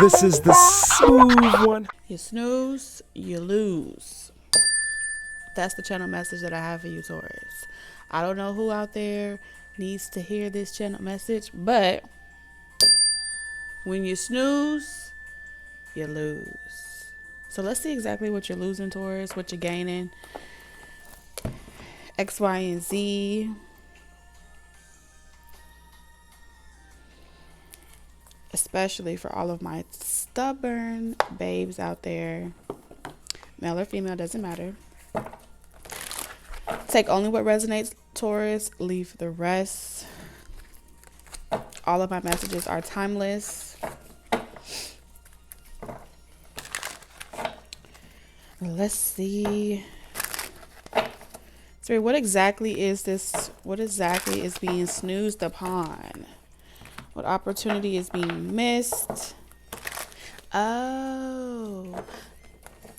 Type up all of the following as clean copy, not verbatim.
This is the smooth one. You snooze, you lose. That's the channel message that I have for you, Taurus. I don't know who out there needs to hear this channel message, but when you snooze, you lose. So let's see exactly what you're losing, Taurus, what you're gaining. X, Y, and Z. Especially for all of my stubborn babes out there. Male or female, doesn't matter. Take only what resonates, Taurus. Leave the rest. All of my messages are timeless. Let's see. So what exactly is this? What exactly is being snoozed upon? What opportunity is being missed? Oh.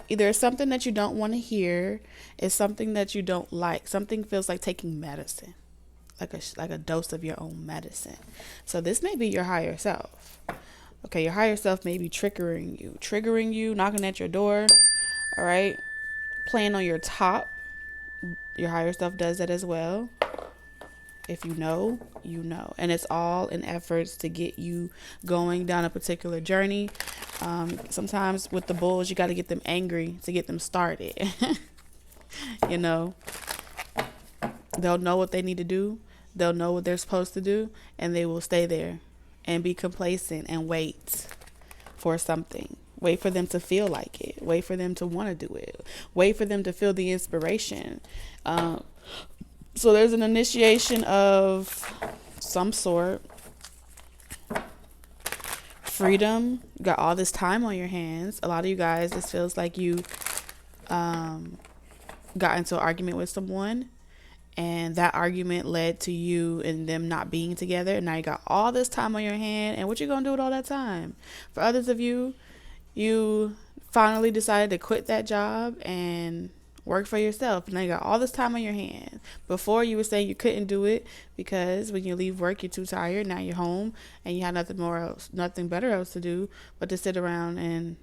Either it's something that you don't want to hear, it's something that you don't like. Something feels like taking medicine, like a dose of your own medicine. So this may be your higher self. Okay, your higher self may be triggering you, knocking at your door. All right, playing on your top. Your higher self does that as well. If you know, you know. And it's all in efforts to get you going down a particular journey. Sometimes with the bulls, you got to get them angry to get them started. You know, they'll know what they need to do. They'll know what they're supposed to do. And they will stay there and be complacent and wait for something. Wait for them to feel like it. Wait for them to want to do it. Wait for them to feel the inspiration. So there's an initiation of some sort. Freedom. You got all this time on your hands. A lot of you guys, this feels like you got into an argument with someone, and that argument led to you and them not being together. And now you got all this time on your hand, and what you gonna do with all that time? For others of you, you finally decided to quit that job and work for yourself. Now you got all this time on your hand. Before you were saying you couldn't do it because when you leave work you're too tired. Now you're home and you have nothing better else to do but to sit around and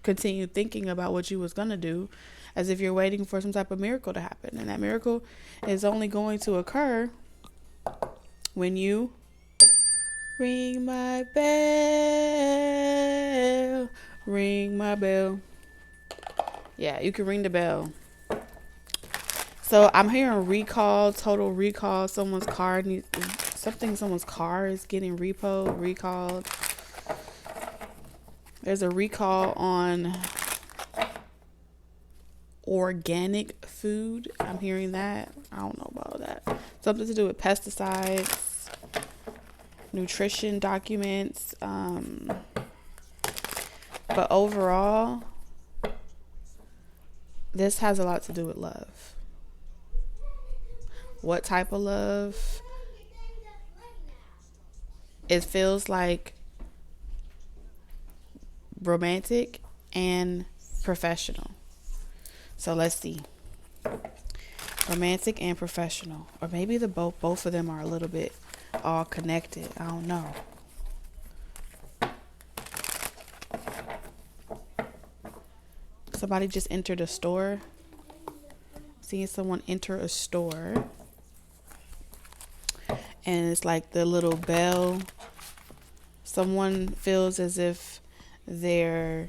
continue thinking about what you was gonna do, as if you're waiting for some type of miracle to happen. And that miracle is only going to occur when you ring my bell. Ring my bell. Yeah, you can ring the bell. So I'm hearing recall, total recall. Someone's car is getting recalled. There's a recall on organic food. I'm hearing that. I don't know about that. Something to do with pesticides, nutrition documents. But overall, this has a lot to do with love. What type of love? It feels like romantic and professional. So let's see. Romantic and professional. Or maybe both of them are a little bit all connected. I don't know. Somebody just entered a store. Seeing someone enter a store. And it's like the little bell. Someone feels as if their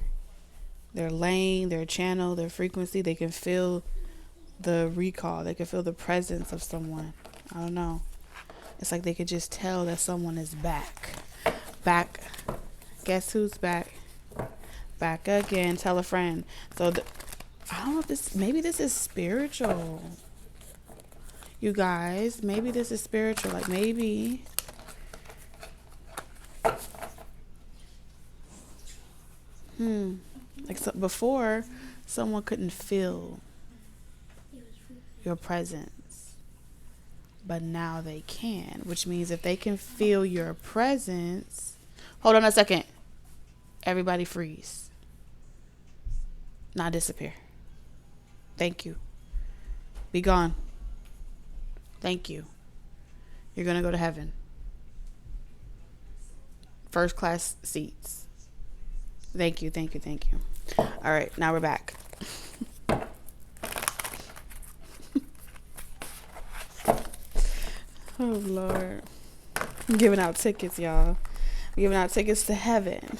lane, their channel, their frequency, they can feel the recall. They can feel the presence of someone. I don't know. It's like they could just tell that someone is back. Back. Guess who's back? Back again. Tell a friend. So I don't know if maybe this is spiritual. You guys, maybe this is spiritual. Like maybe like so before, someone couldn't feel your presence, but now they can, which means if they can feel your presence, hold on a second, everybody freeze, not disappear. Thank you. Be gone. Thank you. You're gonna go to heaven. first class seats. Thank you. All right, now we're back. Oh Lord, I'm giving out tickets, y'all. I'm giving out tickets to heaven.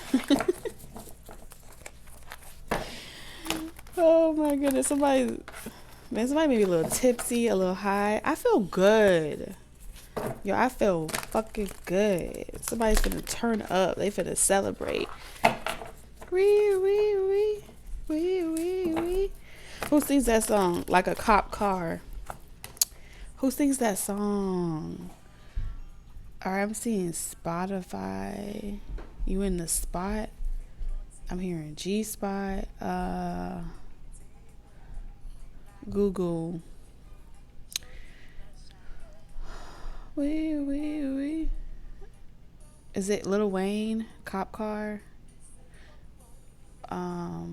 Oh my goodness, somebody made me a little tipsy, a little high. I feel good. Yo, I feel fucking good. Somebody's gonna turn up. They finna celebrate. Wee. Who sings that song? Like a cop car. Who sings that song? Alright, I'm seeing Spotify. You in the spot? I'm hearing G Spot. Google. Wee. Is it Lil Wayne? Cop car? I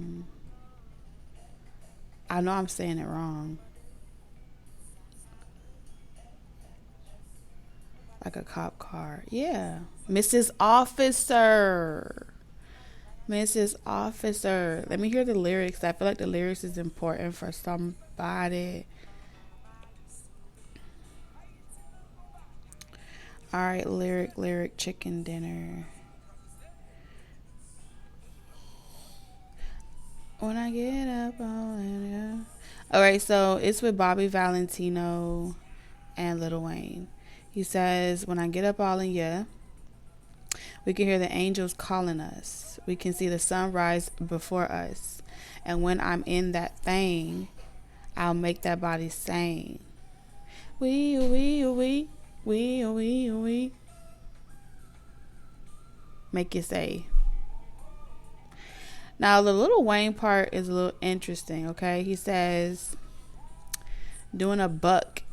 know I'm saying it wrong. Like a cop car. Yeah. Mrs. Officer. Let me hear the lyrics. I feel like the lyrics is important for somebody. All right, lyric, chicken dinner. When I get up, all right, so it's with Bobby Valentino and Lil Wayne. He says, when I get up all in ya, we can hear the angels calling us. We can see the sun rise before us. And when I'm in that thing, I'll make that body sing. We. Make you say. Now, the Lil Wayne part is a little interesting, okay? He says, doing a buck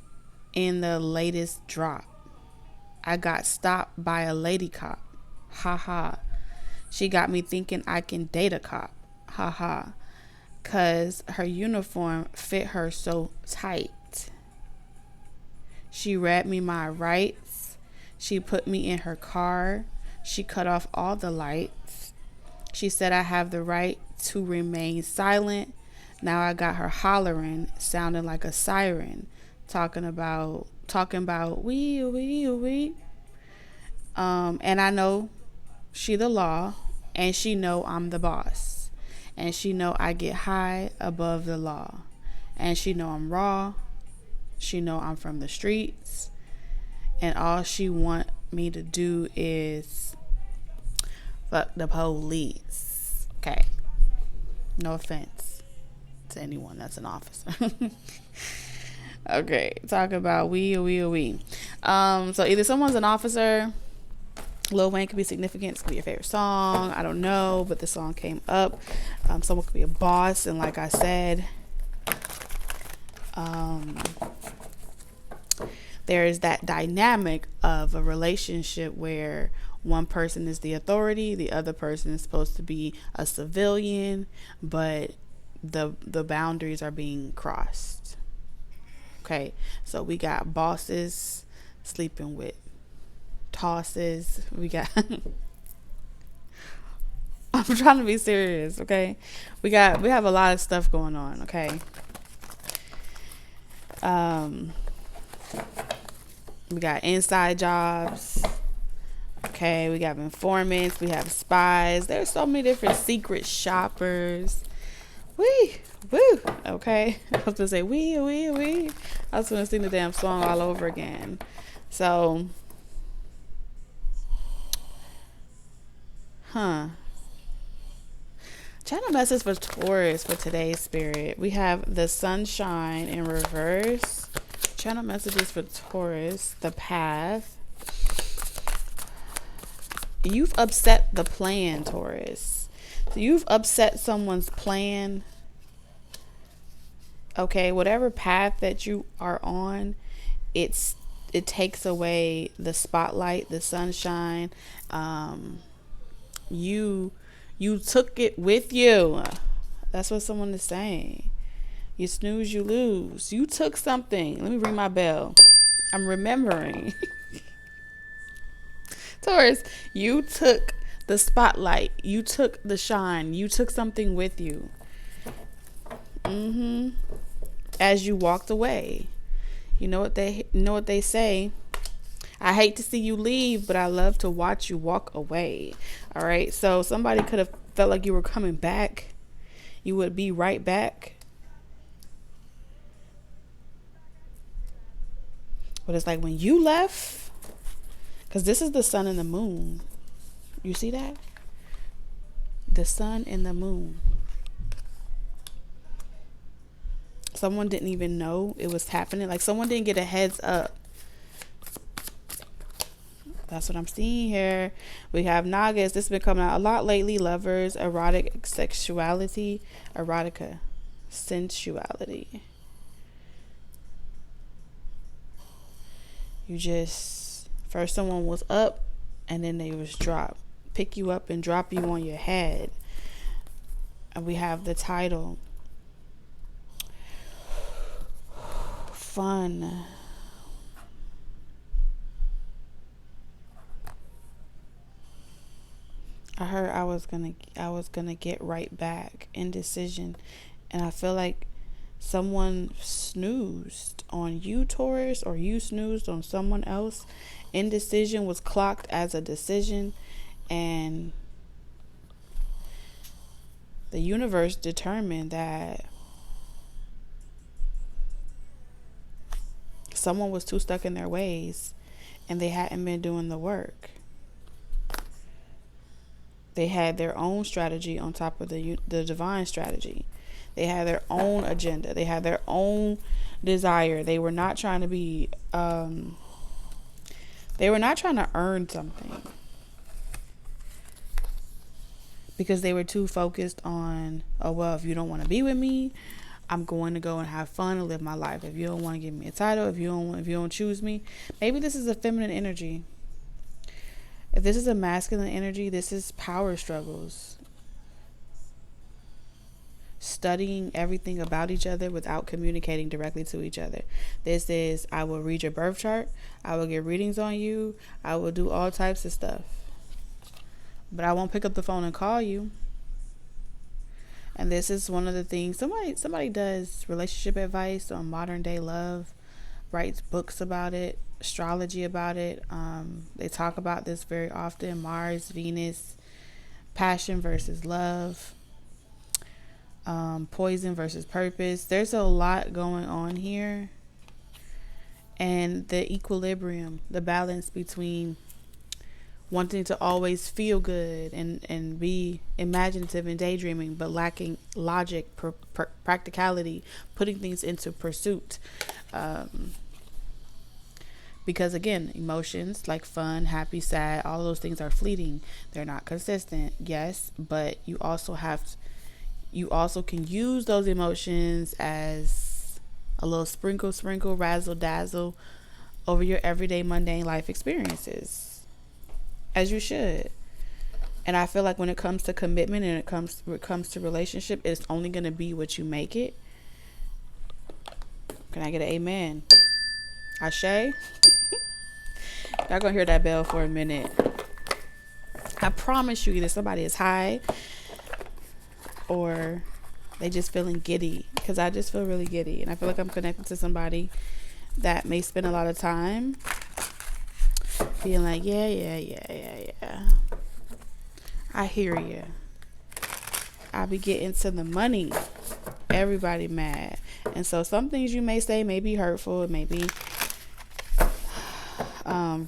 in the latest drop. I got stopped by a lady cop. Ha ha. She got me thinking I can date a cop. Ha ha. 'Cause her uniform fit her so tight. She read me my rights. She put me in her car. She cut off all the lights. She said I have the right to remain silent. Now I got her hollering, sounding like a siren, talking about we. And I know she the law, and she know I'm the boss, and she know I get high above the law, and she know I'm raw. She know I'm from the streets, and all she want me to do is fuck the police. Okay. No offense to anyone that's an officer. Okay. Talk about we. So either someone's an officer, Lil Wayne could be significant, it could be your favorite song, I don't know, but the song came up. Someone could be a boss, and like I said, there is that dynamic of a relationship where one person is the authority, the other person is supposed to be a civilian, but the boundaries are being crossed. Okay, so we got bosses sleeping with tosses. We got I'm trying to be serious, okay? We have a lot of stuff going on, okay? We got inside jobs. Okay, we got informants, we have spies. There's so many different secret shoppers. Woo. Okay. I was gonna say wee. I was gonna sing the damn song all over again. So channel message for Taurus for today's spirit. We have the sunshine in reverse. Channel messages for Taurus, the path. You've upset the plan, Taurus. So you've upset someone's plan. Okay, whatever path that you are on, it takes away the spotlight, the sunshine. You took it with you. That's what someone is saying. You snooze, you lose. You took something. Let me ring my bell. I'm remembering. Taurus, you took the spotlight. You took the shine. You took something with you. As you walked away. You know what they say. I hate to see you leave, but I love to watch you walk away. All right. So somebody could have felt like you were coming back. You would be right back. But it's like when you left, because this is the sun and the moon. You see that? The sun and the moon. Someone didn't even know it was happening. Like someone didn't get a heads up. That's what I'm seeing here. We have Nagas. This has been coming out a lot lately. Lovers, erotic sexuality, erotica, sensuality. You just, first someone was up and then they was dropped. Pick you up and drop you on your head. And we have the title. Fun. I heard I was gonna get right back. Indecision. And I feel like someone snoozed on you, Taurus, or you snoozed on someone else. Indecision was clocked as a decision, and the universe determined that someone was too stuck in their ways and they hadn't been doing the work. They had their own strategy on top of the divine strategy. They had their own agenda. They had their own desire. They were not trying to be, they were not trying to earn something. Because they were too focused on, oh, well, if you don't want to be with me, I'm going to go and have fun and live my life. If you don't want to give me a title, if you don't choose me, maybe this is a feminine energy. If this is a masculine energy, this is power struggles. Studying everything about each other without communicating directly to each other. This is, I will read your birth chart. I will get readings on you. I will do all types of stuff. But I won't pick up the phone and call you. And this is one of the things, somebody does relationship advice on modern day love, writes books about it, astrology about it. They talk about this very often. Mars, Venus, passion versus love, poison versus purpose. There's a lot going on here. And the equilibrium, the balance between wanting to always feel good and be imaginative and daydreaming, but lacking logic, practicality, putting things into pursuit. Because again, emotions like fun, happy, sad, all those things are fleeting. They're not consistent, yes, but you also can use those emotions as a little sprinkle, razzle dazzle over your everyday mundane life experiences. As you should. And I feel like when it comes to commitment and when it comes to relationship, it's only going to be what you make it. Can I get an amen? Ashe? Y'all gonna hear that bell for a minute. I promise you, either somebody is high or they just feeling giddy, because I just feel really giddy, and I feel like I'm connected to somebody that may spend a lot of time being like, yeah. I hear you. I be getting to the money. Everybody mad. And so some things you may say may be hurtful. It may be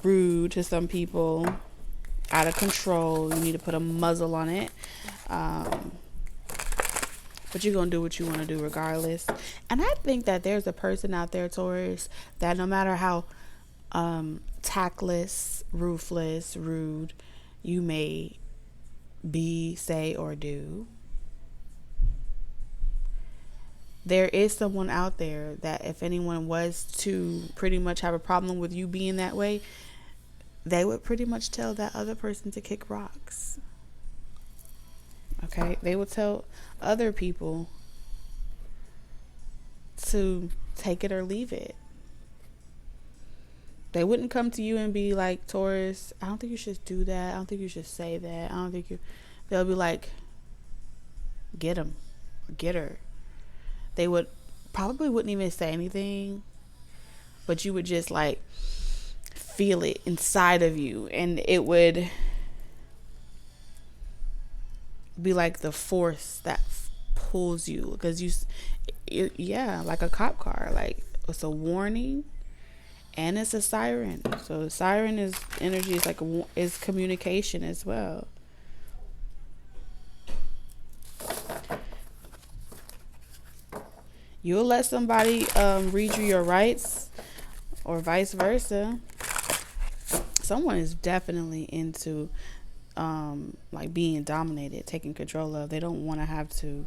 rude to some people. Out of control. You need to put a muzzle on it. But you're going to do what you want to do regardless. And I think that there's a person out there, Taurus, that no matter how tactless, ruthless, rude you may be, say, or do, there is someone out there that if anyone was to pretty much have a problem with you being that way, they would pretty much tell that other person to kick rocks. Okay? They would tell other people to take it or leave it. They wouldn't come to you and be like, Taurus, I don't think you should do that. I don't think you should say that. I don't think you. They'll be like, get him or get her. They would probably wouldn't even say anything, but you would just like feel it inside of you, and it would be like the force that pulls you, because yeah, like a cop car, like it's a warning and it's a siren. So the siren is energy, is like is communication as well. You'll let somebody read you your rights, or vice versa. Someone is definitely into like being dominated, taking control of. They don't want to have to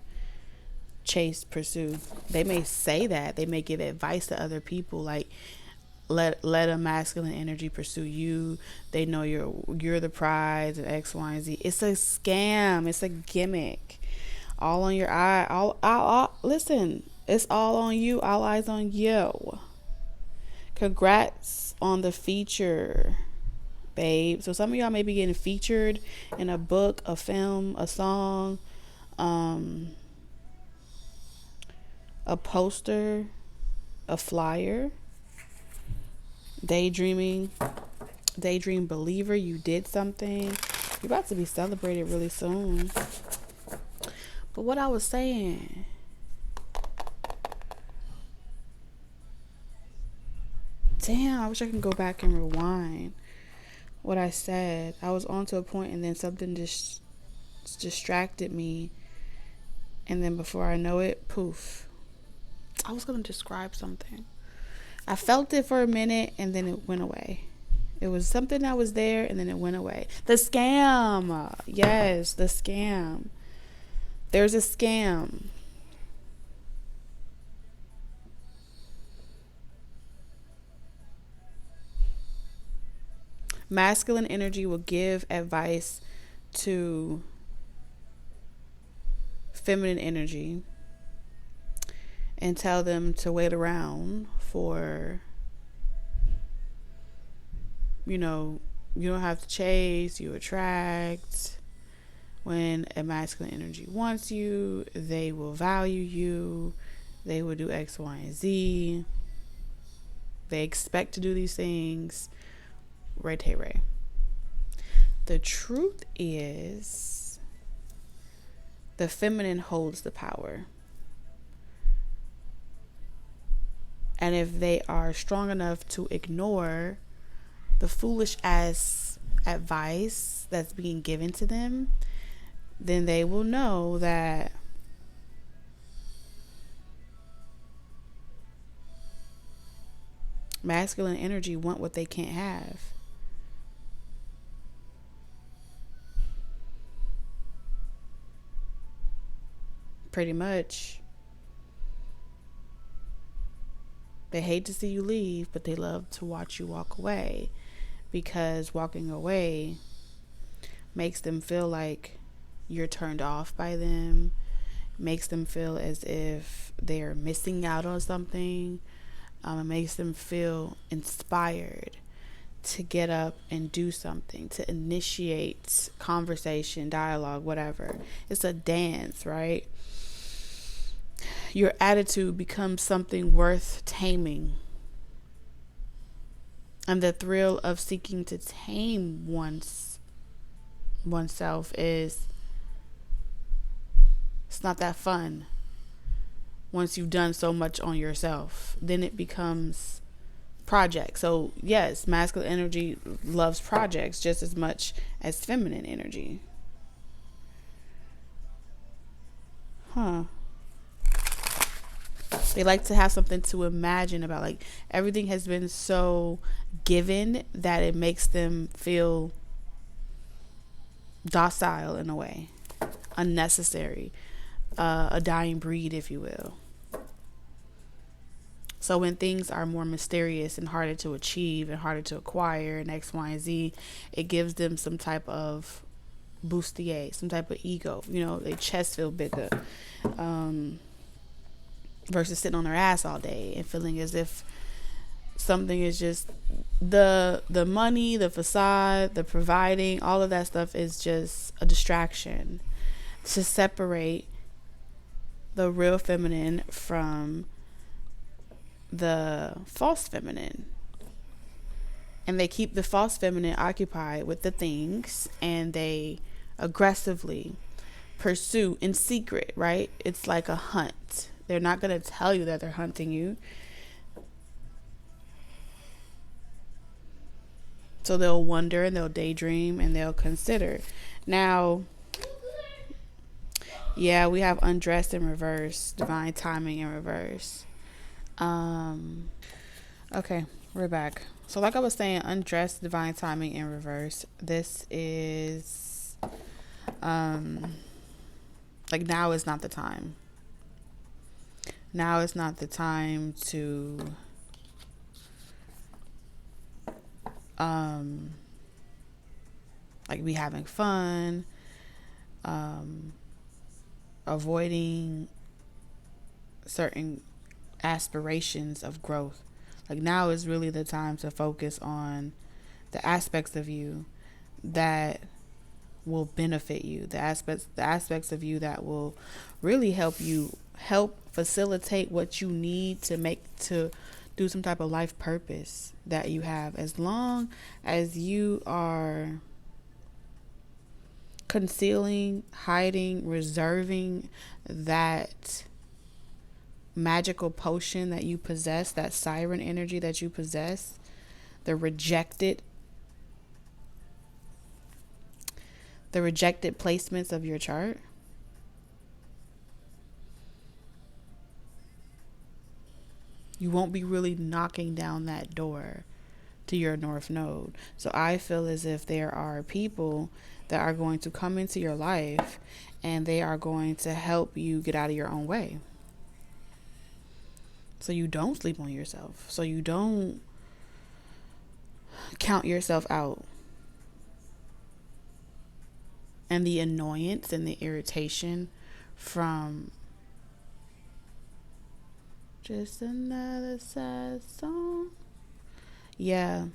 pursue. They may say that, they may give advice to other people, like let a masculine energy pursue you. They know you're the prize and X, Y, and Z. It's a scam. It's a gimmick. All on your eye. All listen. It's all on you. All eyes on you. Congrats on the feature, babe. So some of y'all may be getting featured in a book, a film, a song, a poster, a flyer. Daydream believer, you did something. You're about to be celebrated really soon. But what I was saying, damn, I wish I could go back and rewind what I said. I was on to a point, and then something just distracted me, and then before I know it, poof. I was going to describe something. I felt it for a minute, and then it went away. It was something that was there, and then it went away. The scam. Yes, the scam. There's a scam. Masculine energy will give advice to feminine energy and tell them to wait around for, you don't have to chase, you attract. When a masculine energy wants you, they will value you. They will do X, Y, and Z. They expect to do these things. Ray. The truth is, the feminine holds the power. And if they are strong enough to ignore the foolish ass advice that's being given to them, then they will know that masculine energy want what they can't have. Pretty much. They hate to see you leave, but they love to watch you walk away, because walking away makes them feel like you're turned off by them, makes them feel as if they're missing out on something. It makes them feel inspired to get up and do something, to initiate conversation, dialogue, whatever. It's a dance, right? Your attitude becomes something worth taming. And the thrill of seeking to tame oneself it's not that fun. Once you've done so much on yourself, then it becomes project. So yes, masculine energy loves projects just as much as feminine energy. They like to have something to imagine about. Like, everything has been so given that it makes them feel docile in a way, unnecessary, a dying breed, if you will. So when things are more mysterious and harder to achieve and harder to acquire and X, Y, and Z, it gives them some type of bustier, some type of ego. Their chest feel bigger. Versus sitting on their ass all day and feeling as if something is just the money, the facade, the providing, all of that stuff is just a distraction to separate the real feminine from the false feminine. And they keep the false feminine occupied with the things, and they aggressively pursue in secret, right? It's like a hunt. They're not going to tell you that they're hunting you. So they'll wonder and they'll daydream and they'll consider. Now, yeah, we have undressed in reverse, divine timing in reverse. Okay, we're back. So like I was saying, undressed, divine timing in reverse. This is like, now is not the time. Now is not the time to like be having fun, avoiding certain aspirations of growth. Like, now is really the time to focus on the aspects of you that will benefit you, the aspects of you that will really help facilitate what you need to do some type of life purpose that you have. As long as you are concealing, hiding, reserving that magical potion that you possess, that siren energy that you possess, the rejected placements of your chart, you won't be really knocking down that door to your north node. So I feel as if there are people that are going to come into your life and they are going to help you get out of your own way. So you don't sleep on yourself. So you don't count yourself out. And the annoyance and the irritation from just another sad song. Yeah.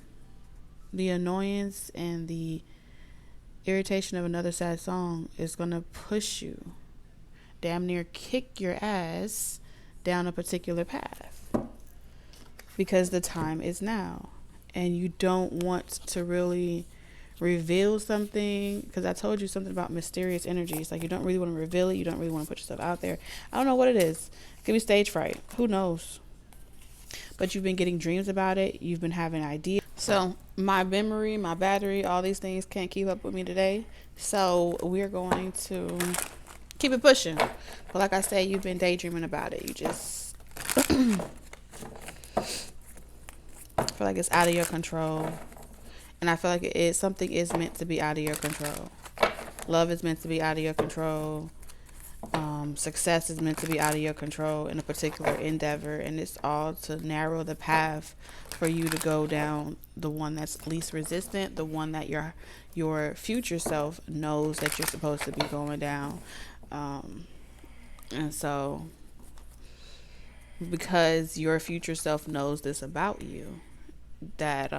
The annoyance and the irritation of another sad song is going to push you, damn near kick your ass down a particular path, because the time is now and you don't want to really reveal something, because I told you something about mysterious energies. Like, you don't really want to reveal it. You don't really want to put yourself out there. I don't know what it is. It could be stage fright. Who knows? But you've been getting dreams about it. You've been having ideas. So my memory, my battery, all these things can't keep up with me today. So we're going to keep it pushing. But like I said, you've been daydreaming about it. You just feel like it's out of your control. And I feel like something is meant to be out of your control. Love is meant to be out of your control. Success is meant to be out of your control in a particular endeavor. And it's all to narrow the path for you to go down the one that's least resistant, the one that your future self knows that you're supposed to be going down. And so, because your future self knows this about you, that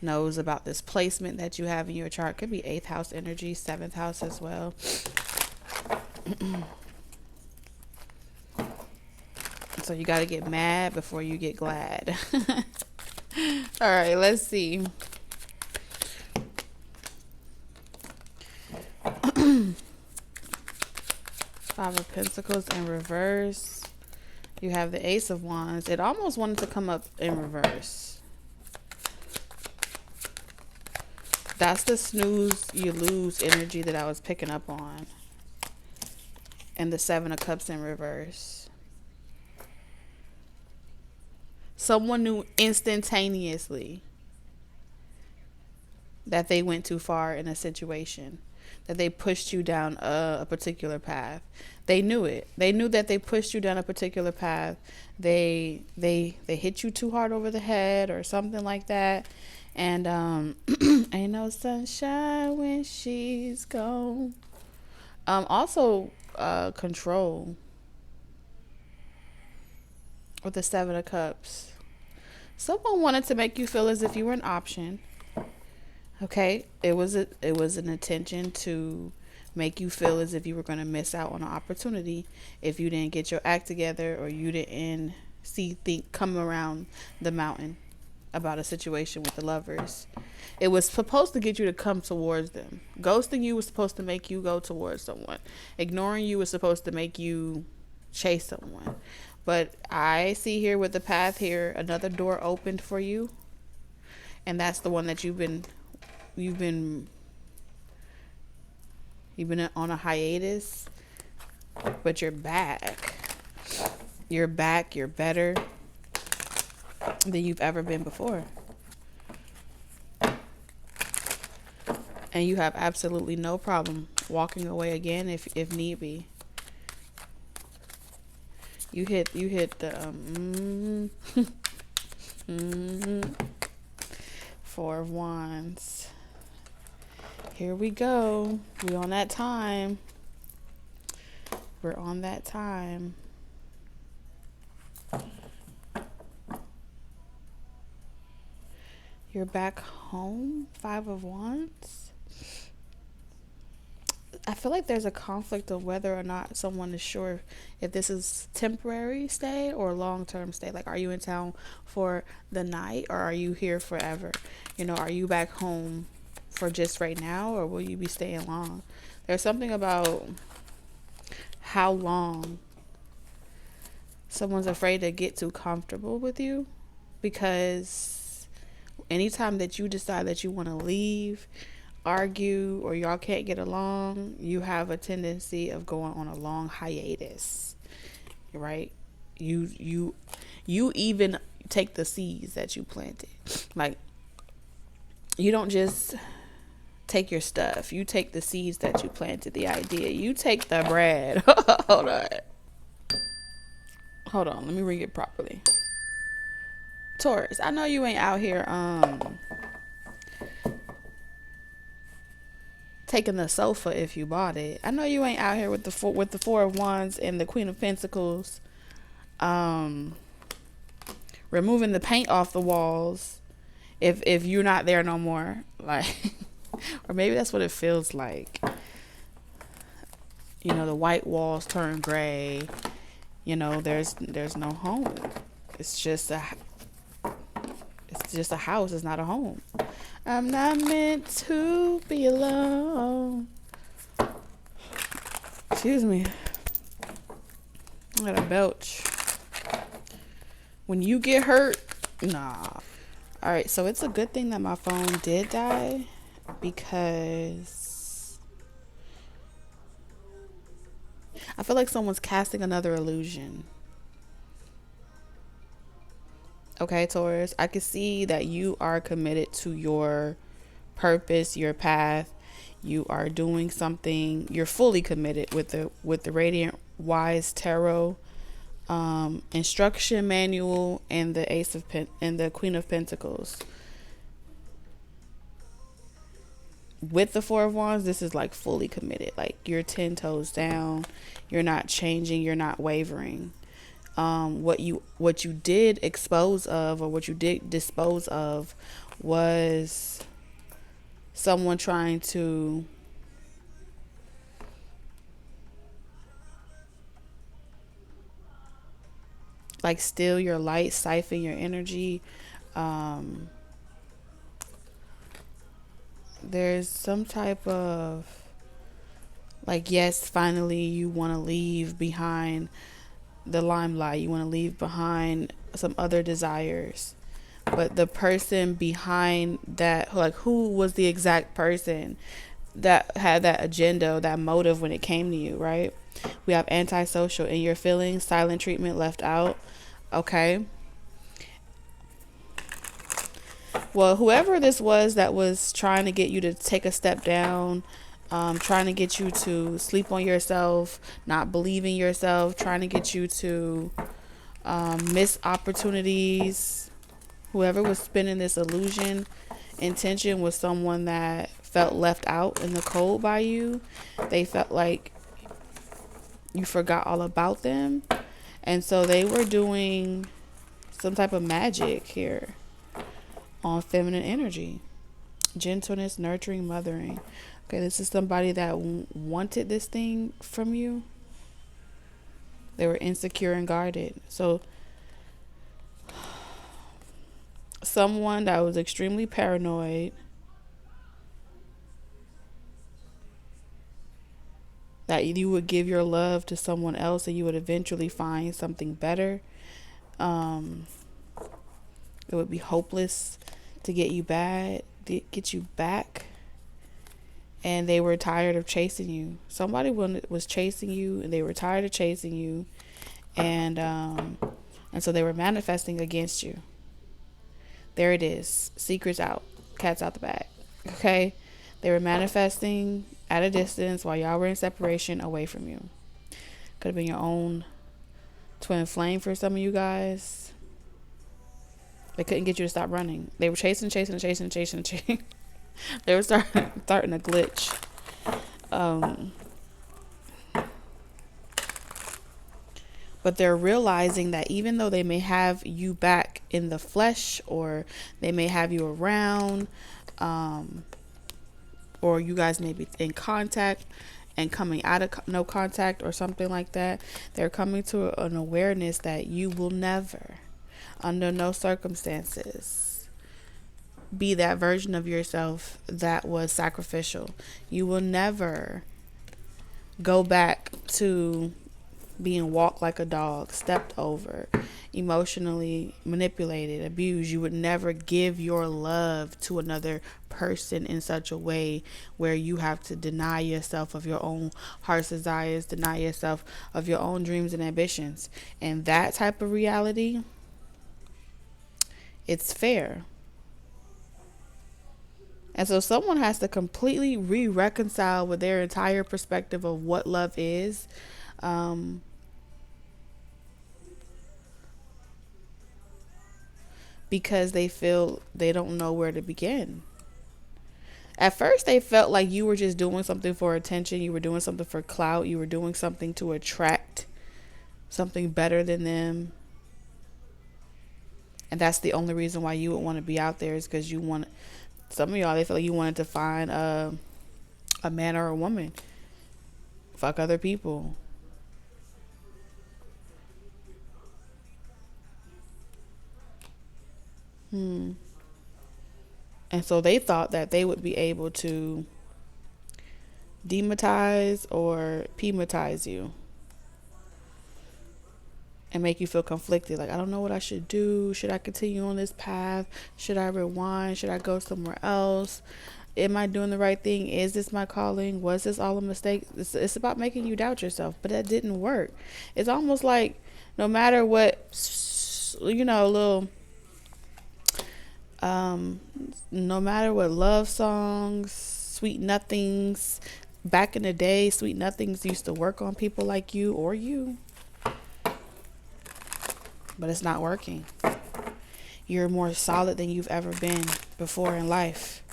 knows about this placement that you have in your chart, could be 8th house energy, 7th house as well. So you got to get mad before you get glad. All right, let's see. Five of Pentacles in reverse. You have the Ace of Wands. It almost wanted to come up in reverse. That's the snooze, you lose energy that I was picking up on. And the 7 of Cups in reverse. Someone knew instantaneously that they went too far in a situation, that they pushed you down a particular path. They knew it. They knew that they pushed you down a particular path. They hit you too hard over the head or something like that. And ain't no sunshine when she's gone. Also control with the 7 of Cups. Someone wanted to make you feel as if you were an option. Okay, it was an intention to make you feel as if you were going to miss out on an opportunity if you didn't get your act together, or you didn't come around the mountain about a situation with the lovers. It was supposed to get you to come towards them. Ghosting you was supposed to make you go towards someone. Ignoring you was supposed to make you chase someone. But I see here with the path here, another door opened for you. And that's the one that you've been on a hiatus, but you're back. You're back. You're better than you've ever been before. And you have absolutely no problem walking away again if need be. You hit the Four of Wands. Here we go. We're on that time. We're on that time. You're back home. Five of Wands. I feel like there's a conflict of whether or not someone is sure if this is temporary stay or long-term stay. Like, are you in town for the night, or are you here forever? You know, are you back home for just right now, or will you be staying long? There's something about how long someone's afraid to get too comfortable with you, because anytime that you decide that you want to leave, argue, or y'all can't get along, you have a tendency of going on a long hiatus, right? You even take the seeds that you planted. Like, you don't just take your stuff, you take the seeds that you planted, the idea. You take the bread. Hold on, let me read it properly. Taurus, I know you ain't out here taking the sofa if you bought it. I know you ain't out here with the Four of Wands and the Queen of Pentacles, removing the paint off the walls if you're not there no more. Like, or maybe that's what it feels like. You know, the white walls turn gray. You know, there's no home. It's just a house. It's not a home. I'm not meant to be alone. Excuse me. I got a belch. When you get hurt, nah. Alright, so it's a good thing that my phone did die, because I feel like someone's casting another illusion. Okay, Taurus, I can see that you are committed to your purpose, your path. You are doing something. You're fully committed with the Radiant Wise Tarot instruction manual and the and the Queen of Pentacles. With the Four of Wands, this is like fully committed. Like, you're 10 toes down. You're not changing. You're not wavering. What you did dispose of was someone trying to like steal your light, siphon your energy. There's some type of like, yes, finally you want to leave behind the limelight, you want to leave behind some other desires, but the person behind that, like, who was the exact person that had that agenda, that motive when it came to you, right? We have antisocial, in your feelings, silent treatment, left out. Okay, well, whoever this was that was trying to get you to take a step down, trying to get you to sleep on yourself, not believing yourself, trying to get you to miss opportunities. Whoever was spinning this illusion, intention was someone that felt left out in the cold by you. They felt like you forgot all about them. And so they were doing some type of magic here on feminine energy. Gentleness, nurturing, mothering. Okay, this is somebody that wanted this thing from you. They were insecure and guarded. So someone that was extremely paranoid, that you would give your love to someone else and you would eventually find something better. It would be hopeless to get you back. And they were tired of chasing you. Somebody was chasing you and they were tired of chasing you. And so they were manifesting against you. There it is. Secrets out. Cat's out the bag. Okay? They were manifesting at a distance while y'all were in separation away from you. Could have been your own twin flame for some of you guys. They couldn't get you to stop running. They were chasing. They were starting to glitch. But they're realizing that even though they may have you back in the flesh, or they may have you around, or you guys may be in contact and coming out of no contact or something like that, they're coming to an awareness that you will never, under no circumstances, be that version of yourself that was sacrificial. You will never go back to being walked like a dog, stepped over, emotionally manipulated, abused. You would never give your love to another person in such a way where you have to deny yourself of your own heart's desires, deny yourself of your own dreams and ambitions. And that type of reality, it's fair. And so someone has to completely re-reconcile with their entire perspective of what love is. Because they feel they don't know where to begin. At first, they felt like you were just doing something for attention. You were doing something for clout. You were doing something to attract something better than them. And that's the only reason why you would want to be out there, is because you want, some of y'all, they feel like you wanted to find a man or a woman. Fuck other people. And so they thought that they would be able to dematize or pematize you and make you feel conflicted. Like, I don't know what I should do. Should I continue on this path? Should I rewind? Should I go somewhere else? Am I doing the right thing? Is this my calling? Was this all a mistake? It's about making you doubt yourself, but that didn't work. It's almost like no matter what, no matter what love songs, sweet nothings, back in the day, sweet nothings used to work on people like you or you, but it's not working. You're more solid than you've ever been before in life.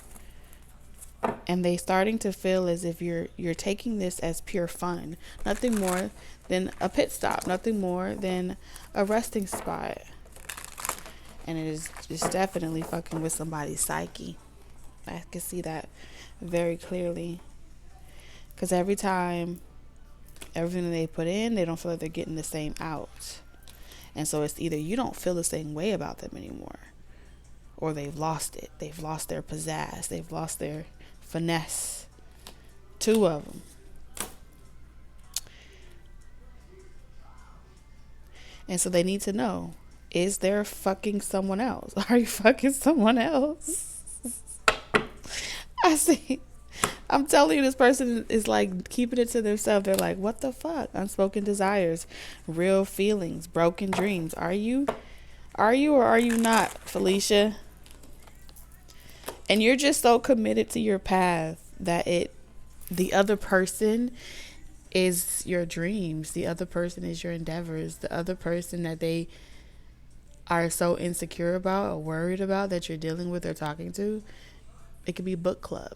And they starting to feel as if you're taking this as pure fun, nothing more than a pit stop, nothing more than a resting spot. And it is just definitely fucking with somebody's psyche. I can see that very clearly. Because every time, everything that they put in, they don't feel like they're getting the same out. And so it's either you don't feel the same way about them anymore, or they've lost it. They've lost their pizzazz. They've lost their finesse. Two of them. And so they need to know, is there fucking someone else? Are you fucking someone else? I see. I'm telling you, this person is like keeping it to themselves. They're like, what the fuck? Unspoken desires, real feelings, broken dreams. Are you or are you not, Felicia? And you're just so committed to your path that the other person is your dreams. The other person is your endeavors. The other person that they are so insecure about or worried about that you're dealing with or talking to, it could be book club.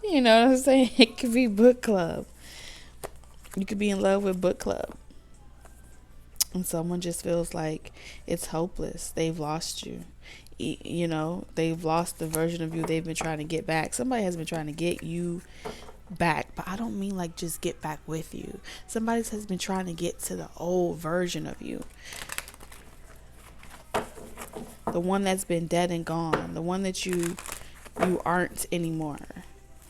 You know what I'm saying? It could be book club. You could be in love with book club. And someone just feels like it's hopeless. They've lost you. You know, they've lost the version of you they've been trying to get back. Somebody has been trying to get you back, but I don't mean like just get back with you. Somebody has been trying to get to the old version of you, the one that's been dead and gone, the one that you aren't anymore,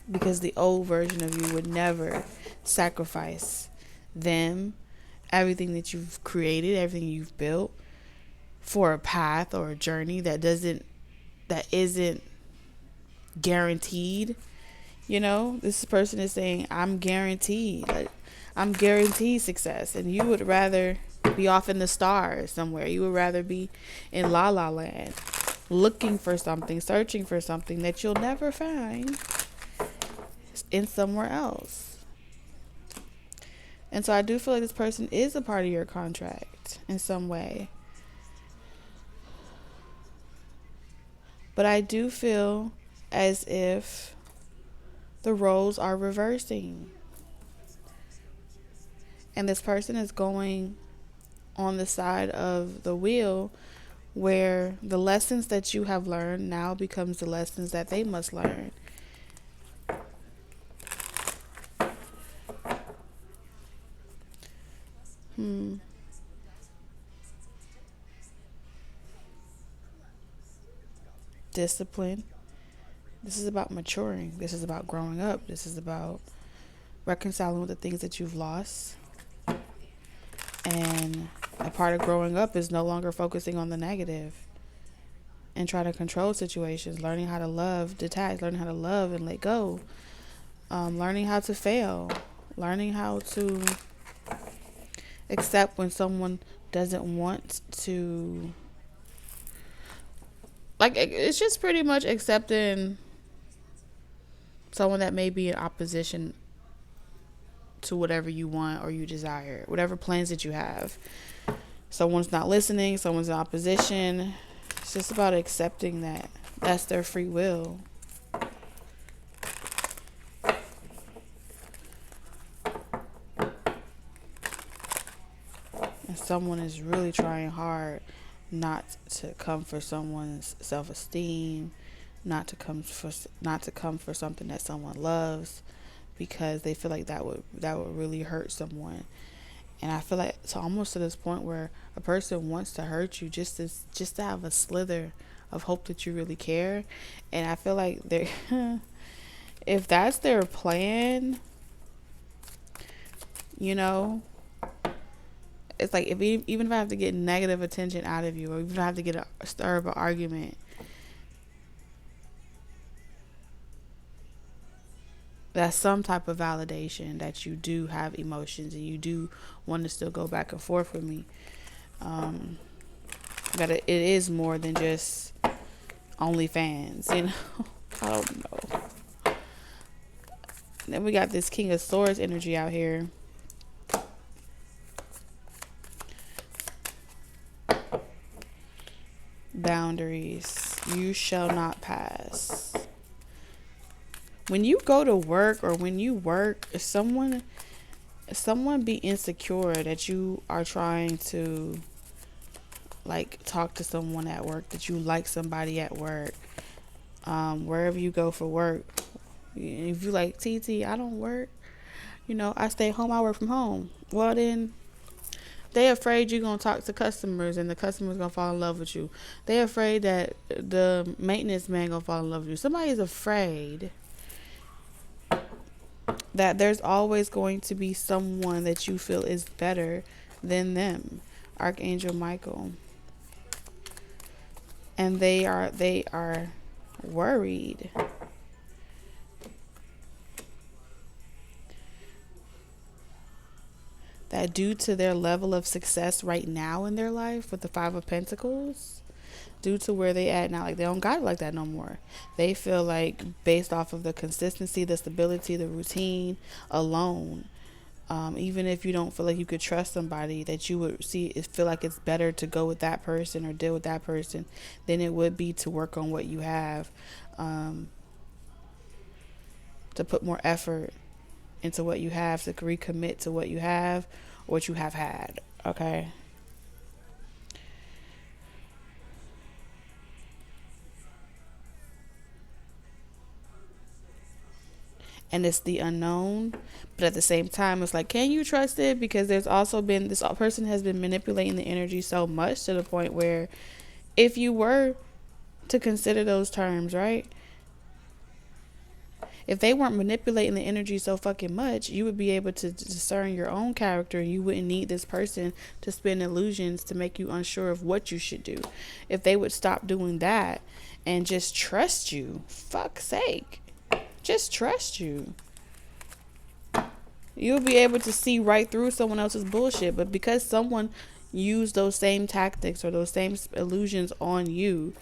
because the old version of you would never sacrifice them, everything that you've created, everything you've built, for a path or a journey that isn't guaranteed. You know, this person is saying, I'm guaranteed, like, I'm guaranteed success, and you would rather be off in the stars somewhere. You would rather be in La La Land, looking for something, searching for something that you'll never find in somewhere else. And so I do feel like this person is a part of your contract in some way. But I do feel as if the roles are reversing. And this person is going on the side of the wheel where the lessons that you have learned now becomes the lessons that they must learn. Discipline. This is about maturing. This is about growing up. This is about reconciling with the things that you've lost. And a part of growing up is no longer focusing on the negative and trying to control situations, learning how to love, detach, learning how to love and let go, learning how to fail, learning how to accept when someone doesn't want to, like, it's just pretty much accepting someone that may be in opposition to whatever you want or you desire, whatever plans that you have. Someone's not listening, someone's in opposition. It's just about accepting that that's their free will. And someone is really trying hard not to come for someone's self-esteem, not to come for something that someone loves, because they feel like that would really hurt someone. And I feel like it's almost to this point where a person wants to hurt you just to have a slither of hope that you really care. And I feel like they if that's their plan, you know, it's like, even if I have to get negative attention out of you, or even if I have to get a stir of an argument, that's some type of validation that you do have emotions and you do want to still go back and forth with me. That it is more than just OnlyFans, you know. I don't know. Then we got this King of Swords energy out here. Boundaries. You shall not pass. When you go to work or when you work, if someone be insecure that you are trying to, like, talk to someone at work, that you like somebody at work, wherever you go for work, if you like, TT, I don't work, you know, I stay home, I work from home. Well, then they afraid you're going to talk to customers and the customer's going to fall in love with you. They afraid that the maintenance man going to fall in love with you. Somebody's afraid that there's always going to be someone that you feel is better than them. Archangel Michael. And they are worried. That due to their level of success right now in their life with the Five of Pentacles, due to where they at now, like, they don't got it like that no more. They feel like, based off of the consistency, the stability, the routine alone, even if you don't feel like you could trust somebody, that you would feel like it's better to go with that person or deal with that person than it would be to work on what you have, to put more effort into what you have, to recommit to what you have or what you have had. Okay. and it's the unknown. But at the same time, it's like, can you trust it? Because there's also been, this person has been manipulating the energy so much to the point where if you were to consider those terms, right? If they weren't manipulating the energy so fucking much, you would be able to discern your own character. You wouldn't need this person to spin illusions to make you unsure of what you should do. If they would stop doing that and just trust you, fuck's sake, just trust you, you'll be able to see right through someone else's bullshit. But because someone used those same tactics or those same illusions on you,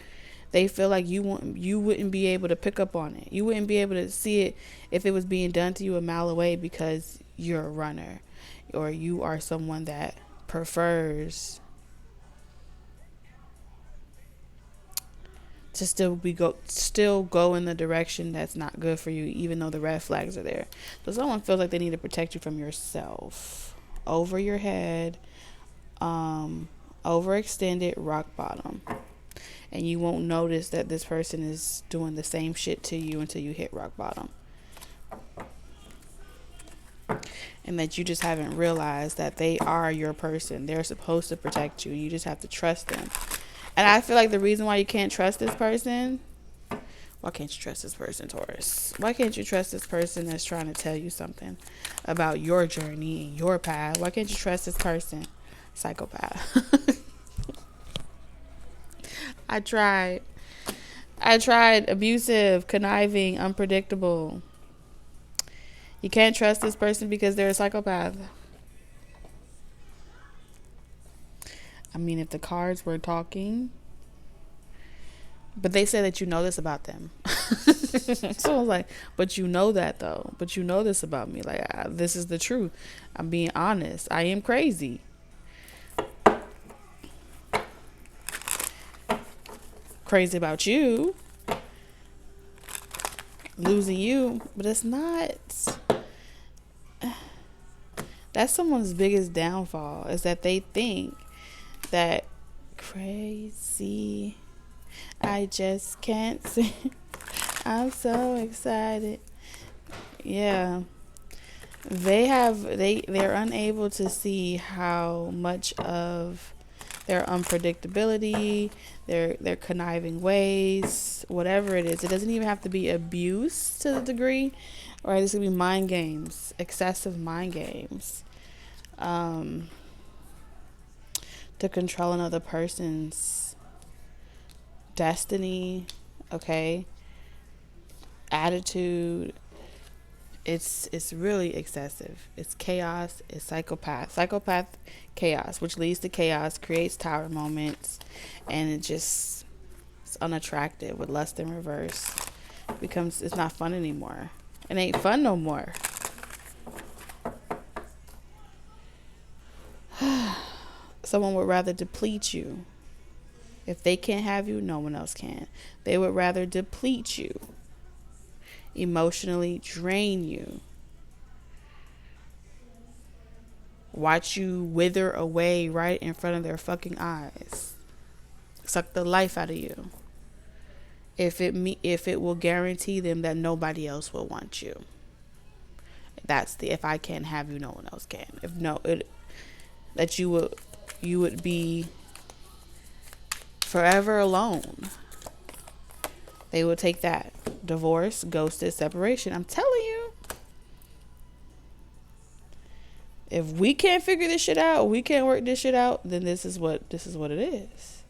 they feel like you wouldn't be able to pick up on it. You wouldn't be able to see it if it was being done to you a mile away, because you're a runner or you are someone that prefers to still go in the direction that's not good for you, even though the red flags are there. So someone feels like they need to protect you from yourself. Over your head, overextended, rock bottom. And you won't notice that this person is doing the same shit to you until you hit rock bottom. And that you just haven't realized that they are your person. They're supposed to protect you, and you just have to trust them. And I feel like the reason why you can't trust this person, why can't you trust this person, Taurus? Why can't you trust this person that's trying to tell you something about your journey and your path? Why can't you trust this person? Psychopath. I tried abusive, conniving, unpredictable. You can't trust this person because they're a psychopath. I mean, if the cards were talking, but they say that you know this about them. So I was like, but you know that though. But you know this about me. Like, this is the truth. I'm being honest. I am crazy. Crazy about you, losing you, but it's not. That's someone's biggest downfall, is that they think that crazy, I just can't see. I'm so excited. Yeah. They're unable to see how much of their unpredictability, their conniving ways, whatever it is. It doesn't even have to be abuse to the degree, right? It's gonna be mind games, excessive mind games, to control another person's destiny, okay, attitude. It's really excessive. It's chaos. It's psychopath chaos, which leads to chaos, creates tower moments, and it's unattractive with lust in reverse. It's not fun anymore. It ain't fun no more. Someone would rather deplete you. If they can't have you, no one else can. They would rather deplete you, emotionally drain you, watch you wither away right in front of their fucking eyes, suck the life out of you, if it will guarantee them that nobody else will want you. That's the if I can't have you, no one else can. That you would be forever alone. They will take that. Divorce, ghosted, separation. I'm telling you. If we can't figure this shit out, we can't work this shit out, then this is what it is.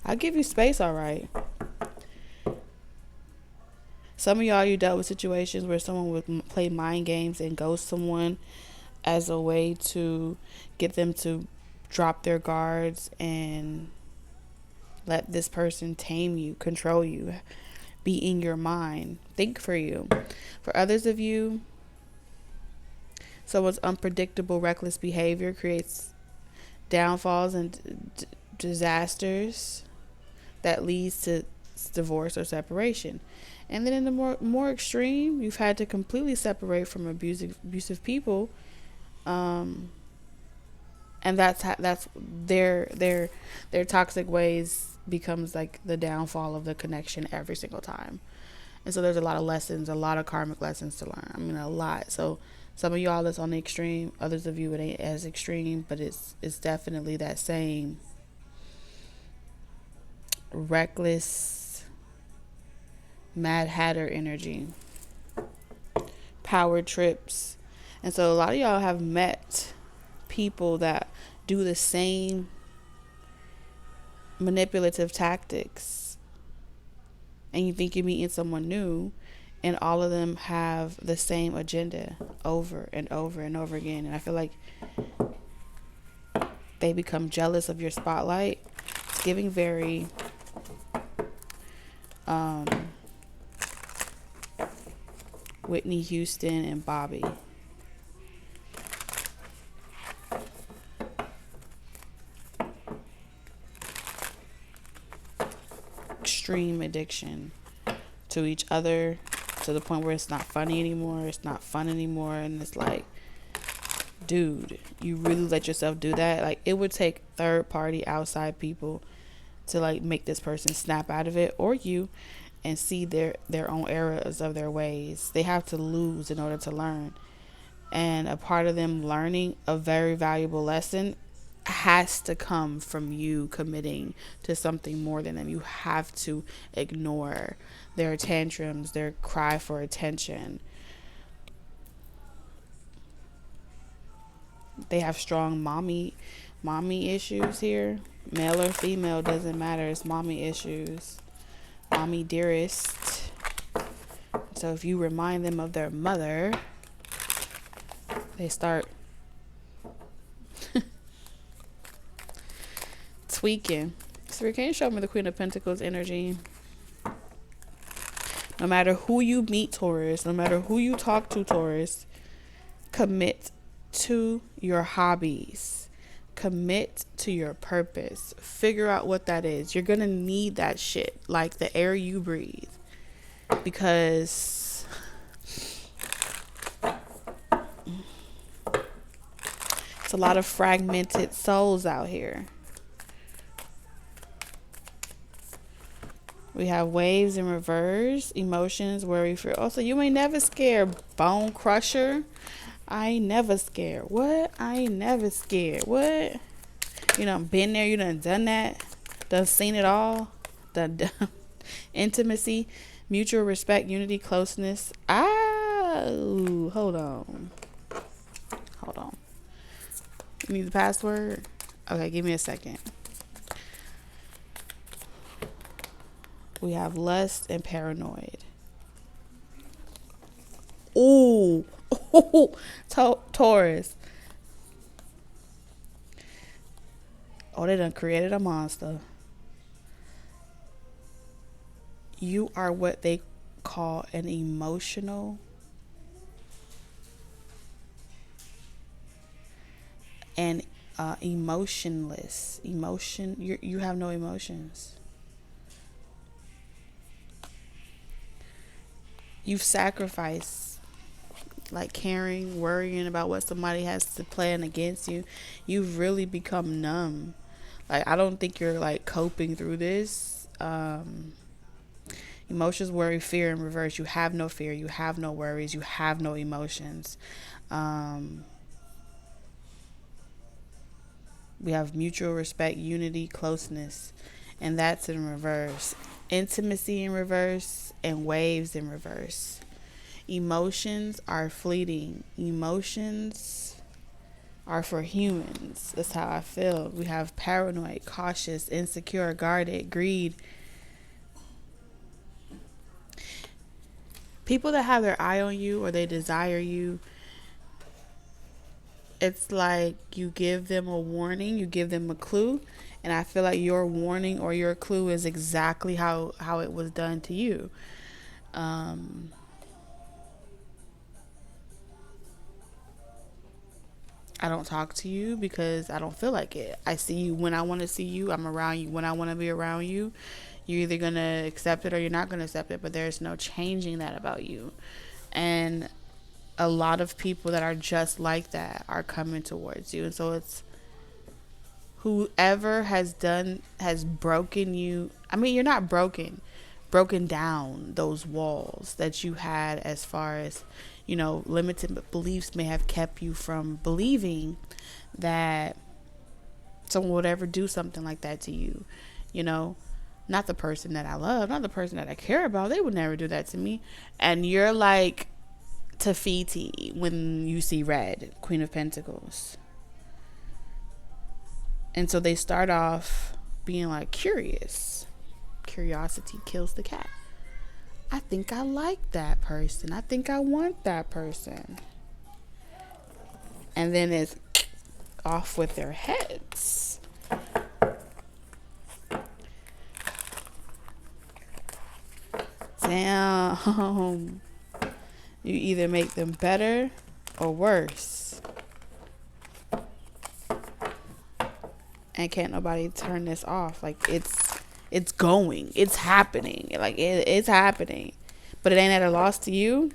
I'll give you space, all right. Some of y'all, you dealt with situations where someone would play mind games and ghost someone as a way to get them to drop their guards and let this person tame you, control you, be in your mind, think for you. For others of you, someone's unpredictable, reckless behavior creates downfalls and disasters that leads to divorce or separation. And then in the more extreme, you've had to completely separate from abusive people, and that's their toxic ways becomes like the downfall of the connection every single time. And so there's a lot of lessons, a lot of karmic lessons to learn. I mean, a lot. So some of y'all it's on the extreme, others of you it ain't as extreme, but it's definitely that same reckless Mad Hatter energy, power trips. And so a lot of y'all have met people that do the same manipulative tactics, and you think you're meeting someone new, and all of them have the same agenda over and over and over again. And I feel like they become jealous of your spotlight. It's giving very Whitney Houston and Bobby. Extreme addiction to each other, to the point where it's not funny anymore, it's not fun anymore. And it's like, dude, you really let yourself do that? Like, it would take third party outside people to like make this person snap out of it, or you, and see their own errors of their ways. They have to lose in order to learn. And a part of them learning a very valuable lesson has to come from you committing to something more than them. You have to ignore their tantrums, their cry for attention. They have strong mommy issues here. Male or female, doesn't matter. It's mommy issues. Mommy dearest. So if you remind them of their mother, they start tweaking. So can you show me the Queen of Pentacles energy? No matter who you meet, Taurus, no matter who you talk to, Taurus, commit to your hobbies. Commit to your purpose. Figure out what that is. You're going to need that shit, like the air you breathe. Because it's a lot of fragmented souls out here. We have waves in reverse, emotions, worry, fear. Also, you ain't never scared. Bone crusher. I ain't never scared. What? I ain't never scared. What? You done been there. You done that. Done seen it all. Done intimacy, mutual respect, unity, closeness. Hold on. You need the password? Okay, give me a second. We have lust and paranoid. Ooh. Taurus. Oh, they done created a monster. You are what they call an emotional and emotionless. You have no emotions. You've sacrificed, like caring, worrying about what somebody has to plan against you. You've really become numb. Like, I don't think you're like coping through this. Emotions, worry, fear in reverse. You have no fear. You have no worries. You have no emotions. We have mutual respect, unity, closeness, and that's in reverse. Intimacy in reverse and waves in reverse. Emotions are fleeting. Emotions are for humans. That's how I feel. We have paranoid, cautious, insecure, guarded, greed. People that have their eye on you or they desire you, it's like you give them a warning, you give them a clue, and I feel like your warning or your clue is exactly how it was done to you. I don't talk to you because I don't feel like it. I see you when I want to see you. I'm around you when I want to be around you. You're either going to accept it or you're not going to accept it, but there's no changing that about you. And a lot of people that are just like that are coming towards you. And so it's whoever has broken you. I mean, you're not broken, broken down those walls that you had, as far as, limited beliefs may have kept you from believing that someone would ever do something like that to you. Not the person that I love, not the person that I care about. They would never do that to me. And you're like Tafiti when you see red, Queen of Pentacles. And so they start off being like curious. Curiosity kills the cat. I think I like that person. I think I want that person. And then it's off with their heads. Damn. You either make them better or worse. And can't nobody turn this off. Like, it's going. It's happening. Like, it's happening. But it ain't at a loss to you.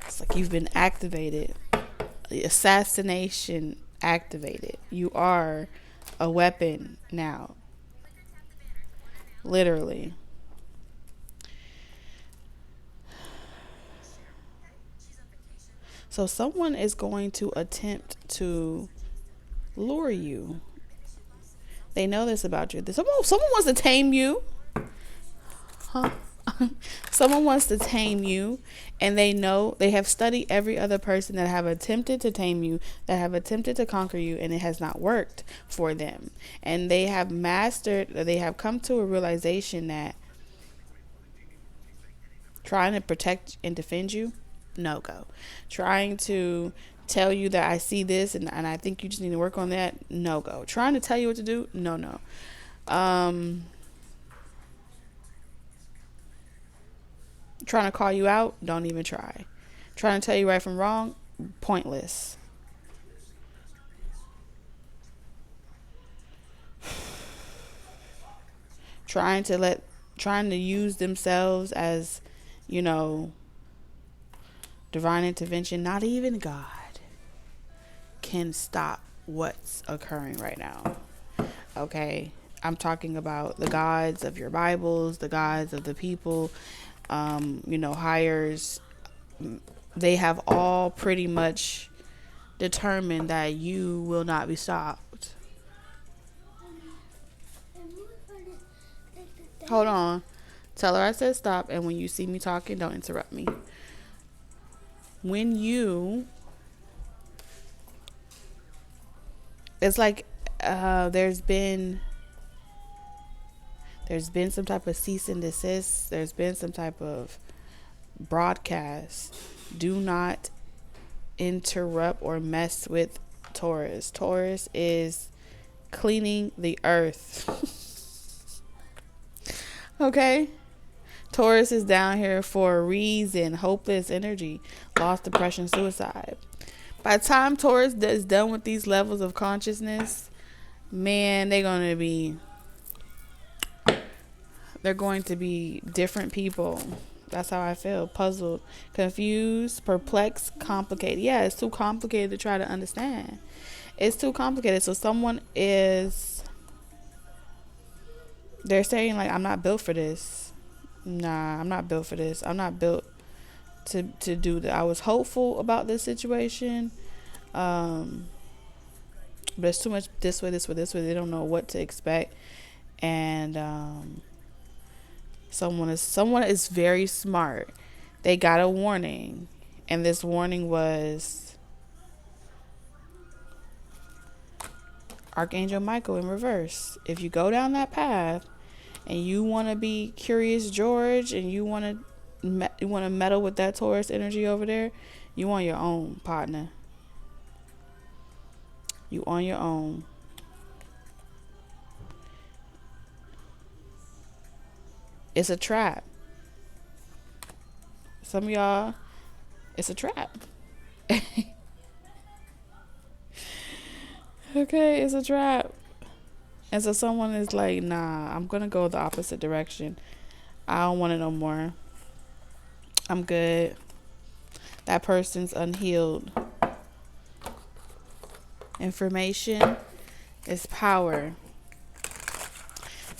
It's like you've been activated. Assassination activated. You are a weapon now. Literally. So someone is going to attempt to lure you. They know this about you. Someone wants to tame you. Huh? Someone wants to tame you, and they know, they have studied every other person that have attempted to tame you, that have attempted to conquer you, and it has not worked for them. And they have come to a realization that trying to protect and defend you, no go. Trying to tell you that I see this and I think you just need to work on that, no go. Trying to tell you what to do, no. Trying to call you out, don't even try. Trying to tell you right from wrong, pointless. Trying to use themselves as, divine intervention. Not even God can stop what's occurring right now. Okay? I'm talking about the gods of your Bibles, the gods of the people, hires. They have all pretty much determined that you will not be stopped. Hold on. Tell her I said stop, and when you see me talking, don't interrupt me. It's like there's been some type of cease and desist. There's been some type of broadcast. Do not interrupt or mess with Taurus. Taurus is cleaning the earth. Okay? Taurus is down here for a reason. Hopeless energy, loss, depression, suicide. By the time Taurus is done with these levels of consciousness, man, they're going to be different people. That's how I feel. Puzzled, confused, perplexed, complicated. Yeah, it's too complicated to try to understand. It's too complicated. So they're saying, like, I'm not built for this. Nah, I'm not built for this. I'm not built to do that. I was hopeful about this situation. But it's too much this way. They don't know what to expect. And someone is very smart. They got a warning. And this warning was Archangel Michael in reverse. If you go down that path and you want to be Curious George and you want to meddle with that Taurus energy over there, you on your own, partner. You on your own. It's a trap. Some of y'all, it's a trap. Okay, it's a trap. And so someone is like, nah, I'm going to go the opposite direction. I don't want it no more. I'm good. That person's unhealed. Information is power.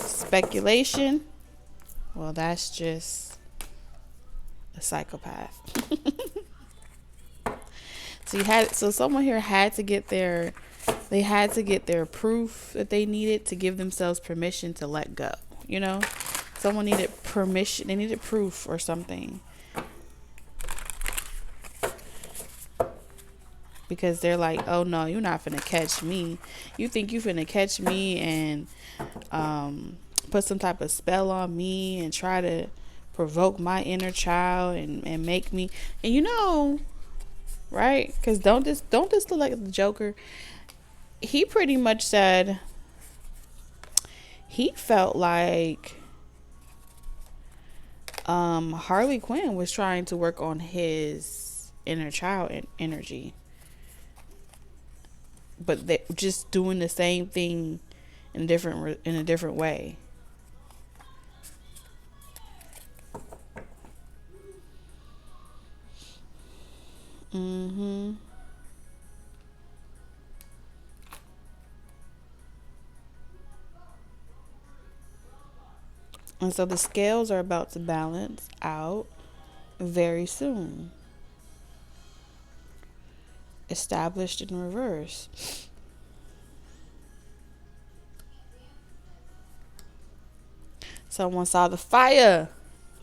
Speculation. Well, that's just a psychopath. So someone here had to get their proof that they needed to give themselves permission to let go. You know, someone needed permission. They needed proof or something. Because they're like, oh no, you're not finna catch me. You think you finna catch me and put some type of spell on me and try to provoke my inner child and make me, and you know, right? Because don't just look like the Joker. He pretty much said he felt like Harley Quinn was trying to work on his inner child energy, but they just doing the same thing in a different way. And so the scales are about to balance out very soon. Established in reverse. Someone saw the fire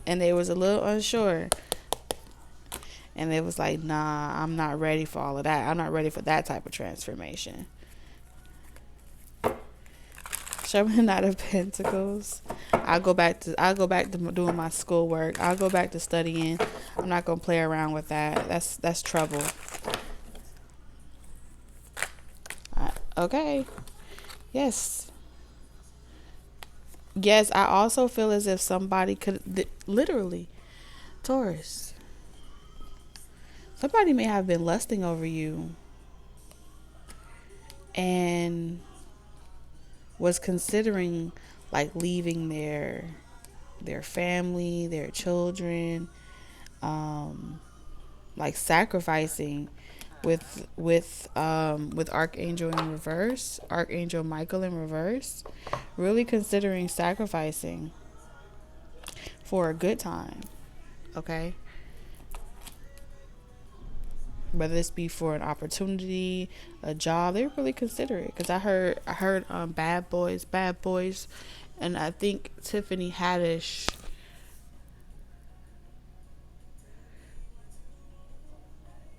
and they was a little unsure. And they was like, nah, I'm not ready for all of that. I'm not ready for that type of transformation. Show me Knight of Pentacles. I'll go back to doing my schoolwork. I'll go back to studying. I'm not gonna play around with that. That's trouble. Okay. Yes. Yes, I also feel as if somebody could literally, Taurus. Somebody may have been lusting over you and was considering like leaving their family, their children, like sacrificing with Archangel in reverse, Archangel Michael in reverse, really considering sacrificing for a good time. Okay? Whether this be for an opportunity, a job, they really consider it. Because I heard bad boys, and I think Tiffany Haddish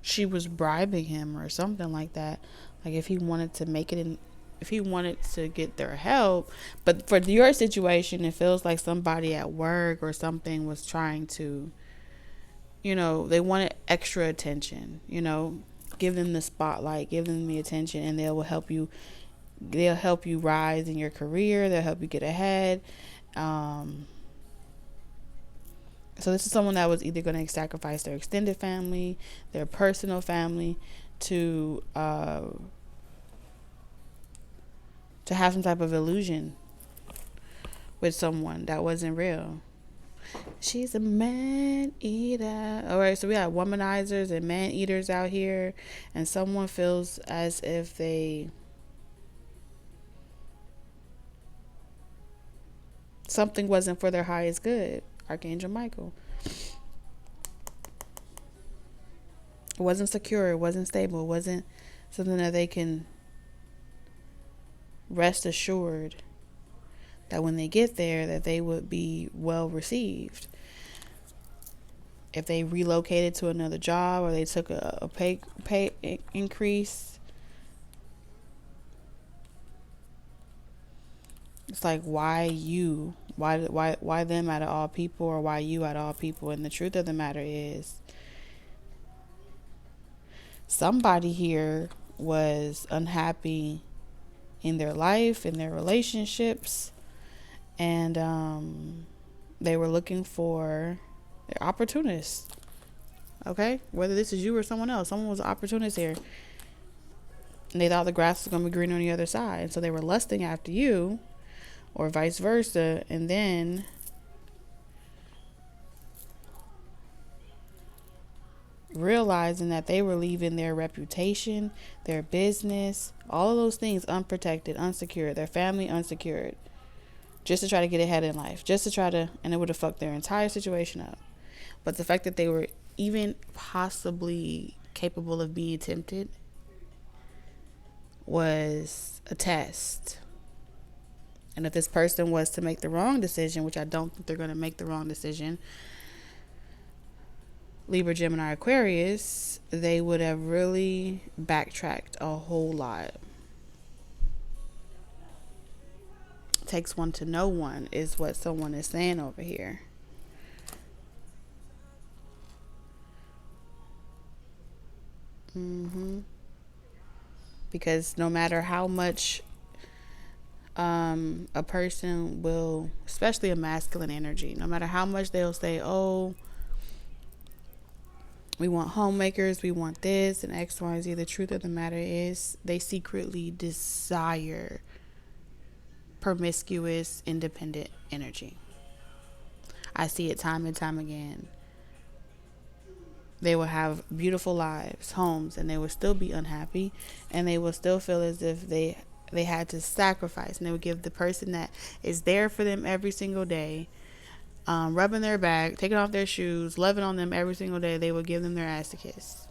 she was bribing him or something like that. Like if he wanted to make it in, if he wanted to get their help. But for your situation, it feels like somebody at work or something was trying to, you know, they wanted extra attention, you know, give them the spotlight, give them the attention, and they'll help you rise in your career. They'll help you get ahead. So this is someone that was either going to sacrifice their extended family, their personal family to have some type of illusion with someone that wasn't real. She's a man eater. All right, so we got womanizers and man eaters out here, and someone feels as if something wasn't for their highest good. Archangel Michael. It wasn't secure, it wasn't stable, it wasn't something that they can rest assured that when they get there that they would be well received. If they relocated to another job or they took a pay increase, it's like, why you? Why them out of all people, or why you out of all people? And the truth of the matter is, somebody here was unhappy in their life, in their relationships, and they were looking for their opportunists. Okay? Whether this is you or someone else, someone was an opportunist here. And they thought the grass was going to be green on the other side. And so they were lusting after you, or vice versa, and then realizing that they were leaving their reputation, their business, all of those things unprotected, unsecured, their family unsecured. just to try to get ahead in life, just to try to, and it would have fucked their entire situation up. But the fact that they were even possibly capable of being tempted was a test. And if this person was to make the wrong decision, which I don't think they're going to make the wrong decision, Libra, Gemini, Aquarius, they would have really backtracked a whole lot. Takes one to know one is what someone is saying over here. Because no matter how much a person will, especially a masculine energy, no matter how much they'll say, oh, we want homemakers, we want this and X, Y, Z, the truth of the matter is they secretly desire promiscuous, independent energy. I see it time and time again. They will have beautiful lives, homes, and they will still be unhappy, and they will still feel as if they had to sacrifice, and they would give the person that is there for them every single day, rubbing their back, taking off their shoes, loving on them every single day, they would give them their ass to kiss.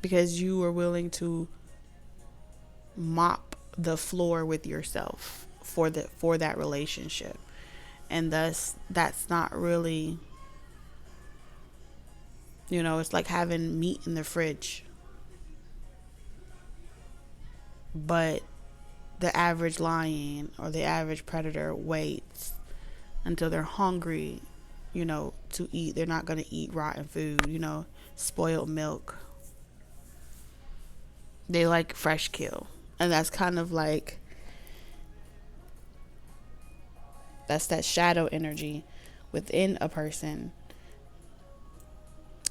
Because you were willing to mop the floor with yourself for that relationship. And thus, that's not really, it's like having meat in the fridge. But the average lion or the average predator waits until they're hungry, to eat. They're not going to eat rotten food, spoiled milk. They like fresh kill. And that's kind of like, that's that shadow energy within a person.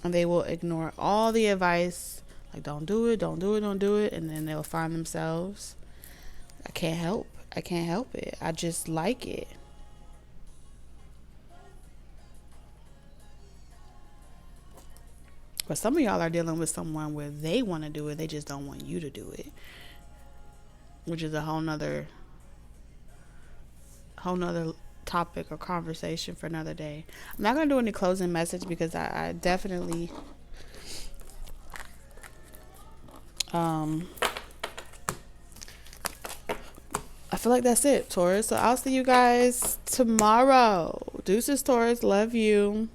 And they will ignore all the advice, like don't do it, don't do it, don't do it. And then they'll find themselves, I can't help it. I just like it. But some of y'all are dealing with someone where they want to do it, they just don't want you to do it. Which is a whole nother topic or conversation for another day. I'm not going to do any closing message because I definitely I feel like that's it, Taurus. So I'll see you guys tomorrow. Deuces, Taurus. Love you.